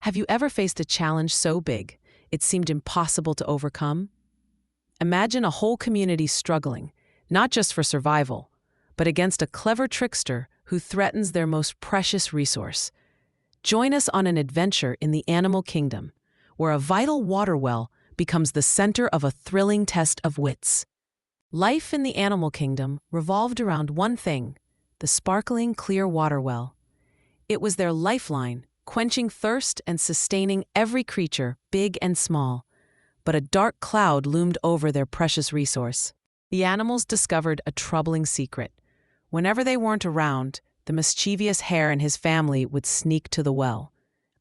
Have you ever faced a challenge so big it seemed impossible to overcome? Imagine a whole community struggling, not just for survival, but against a clever trickster who threatens their most precious resource. Join us on an adventure in the animal kingdom, where a vital water well becomes the center of a thrilling test of wits. Life in the animal kingdom revolved around one thing: the sparkling, clear water well. It was their lifeline, quenching thirst and sustaining every creature, big and small. But a dark cloud loomed over their precious resource. The animals discovered a troubling secret. Whenever they weren't around, the mischievous hare and his family would sneak to the well.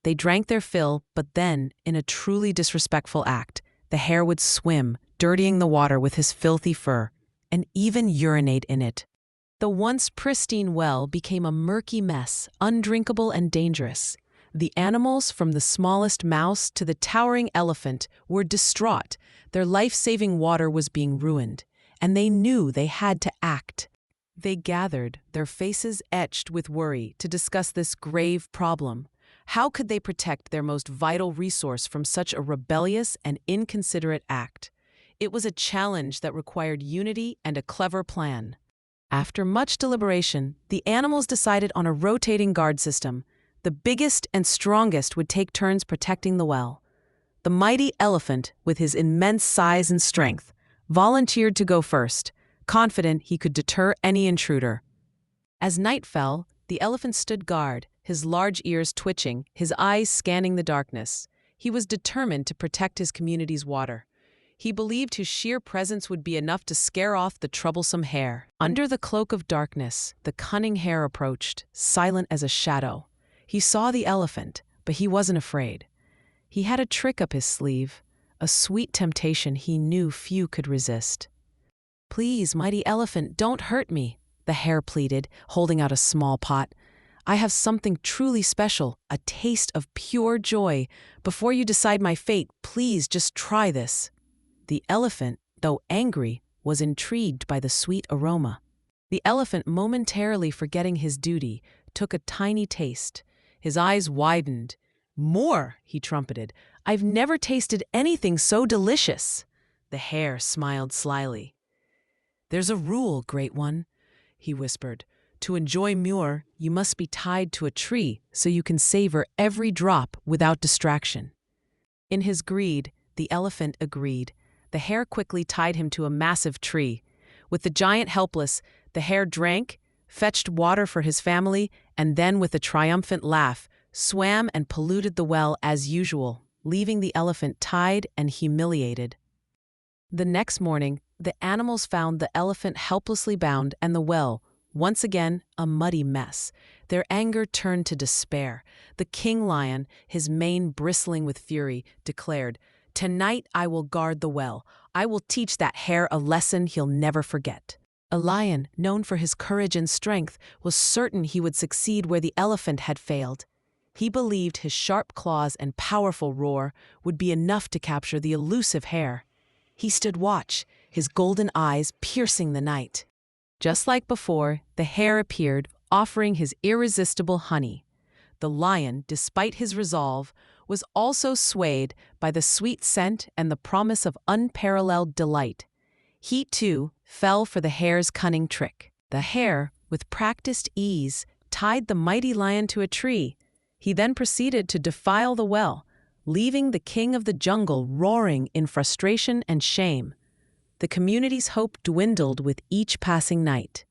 They drank their fill, but then, in a truly disrespectful act, the hare would swim, dirtying the water with his filthy fur, and even urinate in it. The once pristine well became a murky mess, undrinkable and dangerous. The animals, from the smallest mouse to the towering elephant, were distraught. Their life-saving water was being ruined, and they knew they had to act. They gathered, their faces etched with worry, to discuss this grave problem. How could they protect their most vital resource from such a rebellious and inconsiderate act? It was a challenge that required unity and a clever plan. After much deliberation, the animals decided on a rotating guard system. The biggest and strongest would take turns protecting the well. The mighty elephant, with his immense size and strength, volunteered to go first, confident he could deter any intruder. As night fell, the elephant stood guard, his large ears twitching, his eyes scanning the darkness. He was determined to protect his community's water. He believed his sheer presence would be enough to scare off the troublesome hare. Under the cloak of darkness, the cunning hare approached, silent as a shadow. He saw the elephant, but he wasn't afraid. He had a trick up his sleeve, a sweet temptation he knew few could resist. "Please, mighty elephant, don't hurt me," the hare pleaded, holding out a small pot. "I have something truly special, a taste of pure joy. Before you decide my fate, please just try this." The elephant, though angry, was intrigued by the sweet aroma. The elephant, momentarily forgetting his duty, took a tiny taste. His eyes widened. "More," he trumpeted. "I've never tasted anything so delicious." The hare smiled slyly. "There's a rule, great one," he whispered. "To enjoy more, you must be tied to a tree so you can savor every drop without distraction." In his greed, the elephant agreed. The hare quickly tied him to a massive tree. With the giant helpless, the hare drank, fetched water for his family, and then, with a triumphant laugh, swam and polluted the well as usual, leaving the elephant tied and humiliated. The next morning, the animals found the elephant helplessly bound and the well, once again, a muddy mess. Their anger turned to despair. The king lion, his mane bristling with fury, declared, "Tonight I will guard the well. I will teach that hare a lesson he'll never forget." A lion, known for his courage and strength, was certain he would succeed where the elephant had failed. He believed his sharp claws and powerful roar would be enough to capture the elusive hare. He stood watch, his golden eyes piercing the night. Just like before, the hare appeared, offering his irresistible honey. The lion, despite his resolve, was also swayed by the sweet scent and the promise of unparalleled delight. He, too, fell for the hare's cunning trick. The hare, with practiced ease, tied the mighty lion to a tree. He then proceeded to defile the well, leaving the king of the jungle roaring in frustration and shame. The community's hope dwindled with each passing night.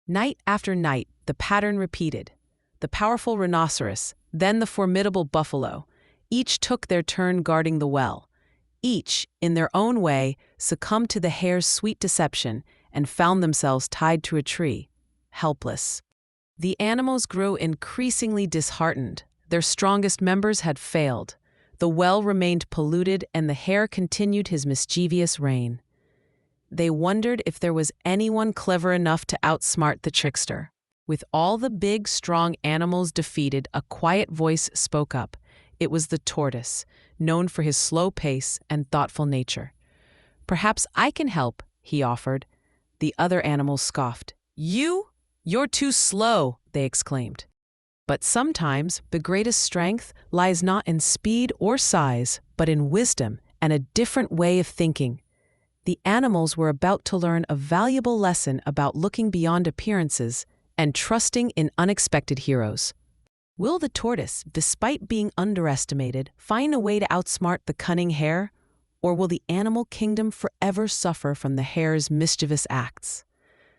Night after night, the pattern repeated. The powerful rhinoceros, then the formidable buffalo, each took their turn guarding the well. Each, in their own way, succumbed to the hare's sweet deception and found themselves tied to a tree, helpless. The animals grew increasingly disheartened. Their strongest members had failed. The well remained polluted, and the hare continued his mischievous reign. They wondered if there was anyone clever enough to outsmart the trickster. With all the big, strong animals defeated, a quiet voice spoke up. It was the tortoise, known for his slow pace and thoughtful nature. "Perhaps I can help," he offered. The other animals scoffed. "You? You're too slow," they exclaimed. But sometimes the greatest strength lies not in speed or size, but in wisdom and a different way of thinking. The animals were about to learn a valuable lesson about looking beyond appearances and trusting in unexpected heroes. Will the tortoise, despite being underestimated, find a way to outsmart the cunning hare? Or will the animal kingdom forever suffer from the hare's mischievous acts?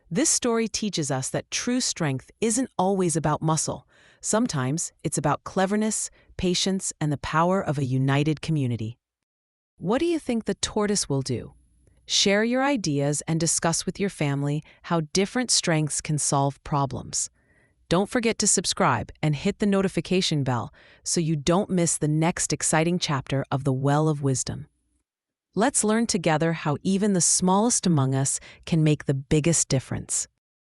This story teaches us that true strength isn't always about muscle. Sometimes it's about cleverness, patience, and the power of a united community. What do you think the tortoise will do? Share your ideas and discuss with your family how different strengths can solve problems. Don't forget to subscribe and hit the notification bell so you don't miss the next exciting chapter of the Well of Wisdom. Let's learn together how even the smallest among us can make the biggest difference.